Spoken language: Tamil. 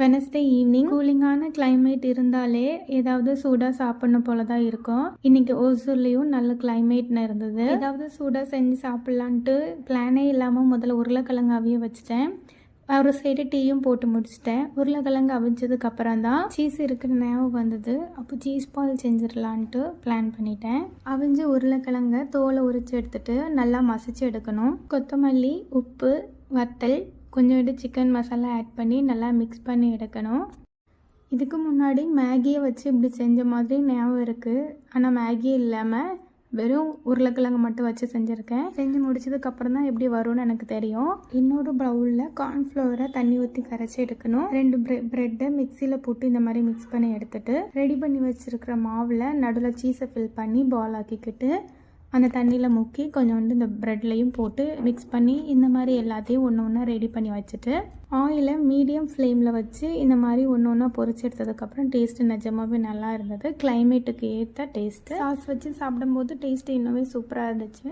வெனஸ்டே ஈவினிங் கூலிங்கான கிளைமேட் இருந்தாலே ஏதாவது சூடாக சாப்பிடணும் போல தான் இருக்கும். இன்னைக்கு ஓசூர்லேயும் நல்ல கிளைமேட்னு இருந்தது. ஏதாவது சூடாக செஞ்சு சாப்பிட்லான்ட்டு பிளானே இல்லாமல் முதல்ல உருளைக்கிழங்கு அவிய வச்சுட்டேன். ஒரு சைடு டீயும் போட்டு முடிச்சிட்டேன். உருளைக்கிழங்கு அவிஞ்சதுக்கு அப்புறம் தான் சீஸ் இருக்குன்னு ஞாபகம் வந்தது. அப்போ சீஸ் பால் செஞ்சிடலான்ட்டு பிளான் பண்ணிட்டேன். அவிஞ்ச உருளைக்கிழங்க தோலை உரிச்சு எடுத்துட்டு நல்லா மசிச்சு எடுக்கணும். கொத்தமல்லி, உப்பு, வத்தல், கொஞ்சோண்டு சிக்கன் மசாலா ஆட் பண்ணி நல்லா மிக்ஸ் பண்ணி எடுக்கணும். இதுக்கு முன்னாடி மேகியை வச்சு இப்படி செஞ்ச மாதிரி ஞாபகம் இருக்குது. ஆனால் மேகி இல்லாமல் வெறும் உருளைக்கிழங்கு மட்டும் வச்சு செஞ்சுருக்கேன். செஞ்சு முடிச்சதுக்கப்புறம் தான் எப்படி வரும்னு எனக்கு தெரியும். இன்னொரு பவுலில் கார்ன்ஃப்ளவரை தண்ணி ஊற்றி கரைச்சி எடுக்கணும். 2 ப்ரெட்டை மிக்சியில் போட்டு இந்த மாதிரி மிக்ஸ் பண்ணி எடுத்துட்டு ரெடி பண்ணி வச்சுருக்கிற மாவில் நடுவில் சீஸை ஃபில் பண்ணி பால் ஆக்கிக்கிட்டு அந்த தண்ணியில் முக்கி கொஞ்சோண்டு இந்த ப்ரெட்லையும் போட்டு மிக்ஸ் பண்ணி இந்த மாதிரி எல்லாத்தையும் ஒன்று ஒன்றா ரெடி பண்ணி வச்சுட்டு ஆயிலை மீடியம் ஃப்ளேமில் வச்சு இந்த மாதிரி ஒன்று ஒன்றா பொரிச்சு எடுத்ததுக்கப்புறம் டேஸ்ட்டு நிஜமாகவே நல்லா இருந்தது. கிளைமேட்டுக்கு ஏற்ற டேஸ்ட்டு. சாஸ் வச்சு சாப்பிடும்போது டேஸ்ட்டு இன்னுமே சூப்பராக இருந்துச்சு.